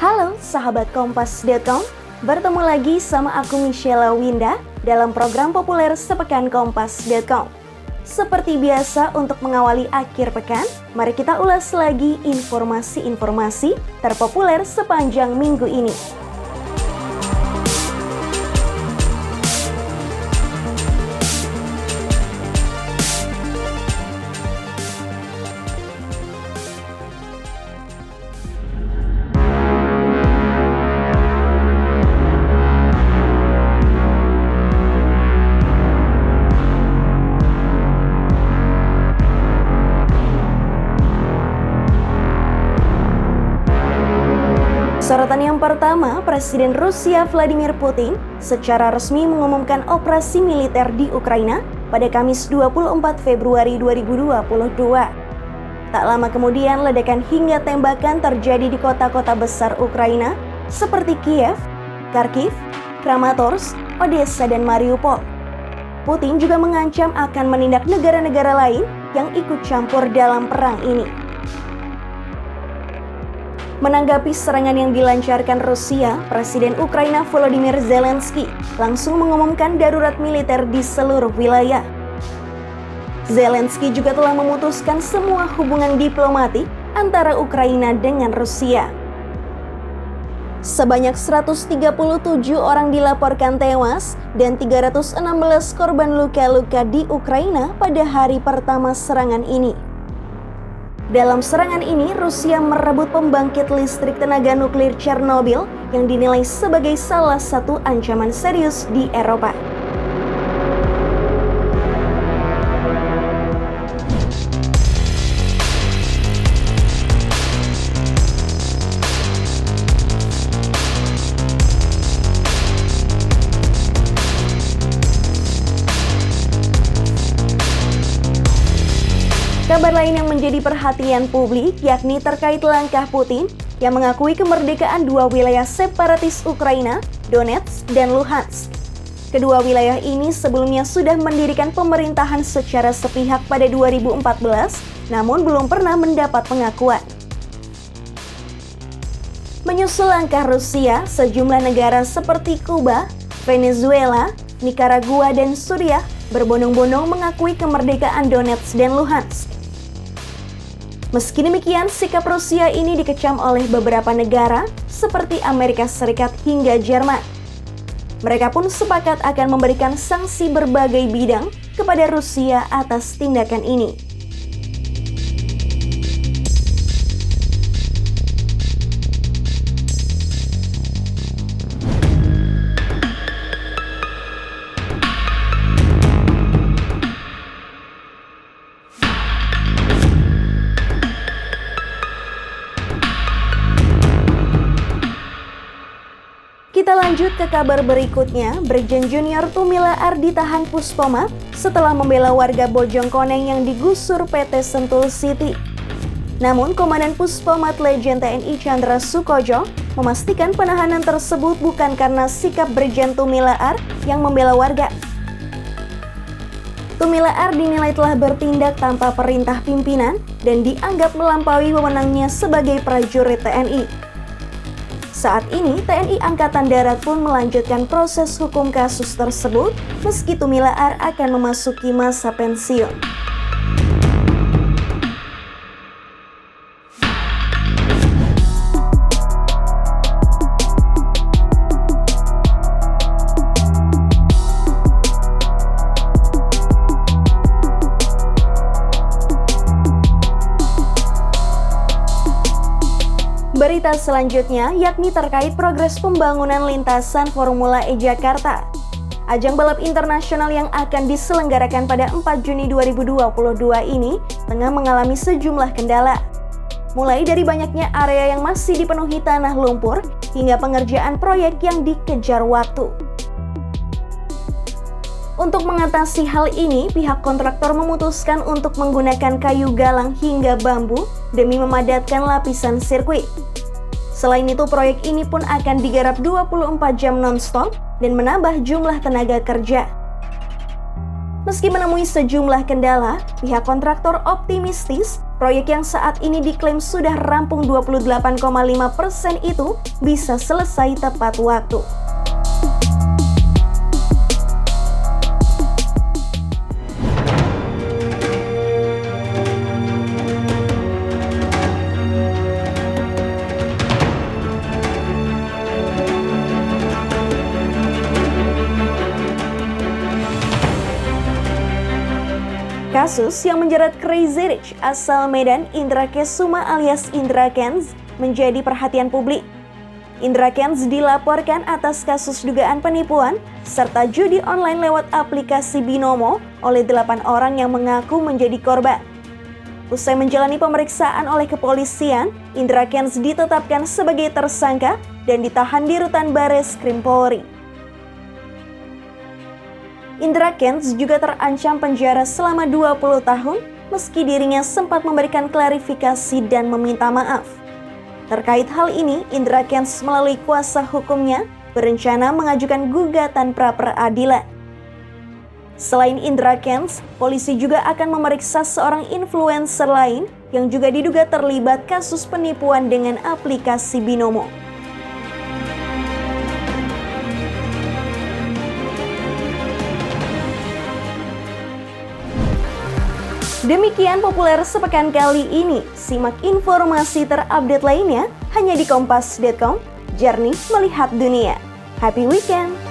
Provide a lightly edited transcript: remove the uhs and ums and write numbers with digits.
Halo sahabat Kompas.com, bertemu lagi sama aku Michelle Winda dalam program populer Sepekan Kompas.com. Seperti biasa untuk mengawali akhir pekan, mari kita ulas lagi informasi-informasi terpopuler sepanjang minggu ini. Sorotan yang pertama, Presiden Rusia Vladimir Putin secara resmi mengumumkan operasi militer di Ukraina pada Kamis 24 Februari 2022. Tak lama kemudian, ledakan hingga tembakan terjadi di kota-kota besar Ukraina seperti Kiev, Kharkiv, Kramatorsk, Odessa, dan Mariupol. Putin juga mengancam akan menindak negara-negara lain yang ikut campur dalam perang ini. Menanggapi serangan yang dilancarkan Rusia, Presiden Ukraina Volodymyr Zelensky langsung mengumumkan darurat militer di seluruh wilayah. Zelensky juga telah memutuskan semua hubungan diplomatik antara Ukraina dengan Rusia. Sebanyak 137 orang dilaporkan tewas dan 316 korban luka-luka di Ukraina pada hari pertama serangan ini. Dalam serangan ini, Rusia merebut pembangkit listrik tenaga nuklir Chernobyl yang dinilai sebagai salah satu ancaman serius di Eropa. Kabar lain yang menjadi perhatian publik yakni terkait langkah Putin yang mengakui kemerdekaan dua wilayah separatis Ukraina, Donetsk dan Luhansk. Kedua wilayah ini sebelumnya sudah mendirikan pemerintahan secara sepihak pada 2014, namun belum pernah mendapat pengakuan. Menyusul langkah Rusia, sejumlah negara seperti Kuba, Venezuela, Nicaragua, dan Suriah berbondong-bondong mengakui kemerdekaan Donetsk dan Luhansk. Meski demikian, sikap Rusia ini dikecam oleh beberapa negara seperti Amerika Serikat hingga Jerman. Mereka pun sepakat akan memberikan sanksi berbagai bidang kepada Rusia atas tindakan ini. Kita lanjut ke kabar berikutnya. Brigjen Junior Tumilaar ditahan Puspomab setelah membela warga Bojongkoneng yang digusur PT Sentul City. Namun, Komandan Puspomab Legend TNI Chandra Sukojo memastikan penahanan tersebut bukan karena sikap Brigjen Tumilaar yang membela warga. Tumilaar dinilai telah bertindak tanpa perintah pimpinan dan dianggap melampaui wewenangnya sebagai prajurit TNI. Saat ini, TNI Angkatan Darat pun melanjutkan proses hukum kasus tersebut meski Tumilaar akan memasuki masa pensiun. Berita selanjutnya yakni terkait progres pembangunan lintasan Formula E Jakarta. Ajang balap internasional yang akan diselenggarakan pada 4 Juni 2022 ini tengah mengalami sejumlah kendala. Mulai dari banyaknya area yang masih dipenuhi tanah lumpur hingga pengerjaan proyek yang dikejar waktu. Untuk mengatasi hal ini, pihak kontraktor memutuskan untuk menggunakan kayu galang hingga bambu demi memadatkan lapisan sirkuit. Selain itu, proyek ini pun akan digarap 24 jam non-stop dan menambah jumlah tenaga kerja. Meski menemui sejumlah kendala, pihak kontraktor optimistis Proyek yang saat ini diklaim sudah rampung 28,5% itu bisa selesai tepat waktu. Kasus yang menjerat Crazy Rich asal Medan Indra Kesuma alias Indra Kents menjadi perhatian publik. Indra Kents dilaporkan atas kasus dugaan penipuan serta judi online lewat aplikasi Binomo oleh 8 orang yang mengaku menjadi korban. Usai menjalani pemeriksaan oleh kepolisian, Indra Kents ditetapkan sebagai tersangka dan ditahan di Rutan Bareskrim Polri. Indra Kents juga terancam penjara selama 20 tahun meski dirinya sempat memberikan klarifikasi dan meminta maaf. Terkait hal ini, Indra Kents melalui kuasa hukumnya berencana mengajukan gugatan pra-peradilan. Selain Indra Kents, polisi juga akan memeriksa seorang influencer lain yang juga diduga terlibat kasus penipuan dengan aplikasi Binomo. Demikian populer sepekan kali ini. Simak informasi terupdate lainnya hanya di kompas.com. Jernih melihat dunia. Happy weekend!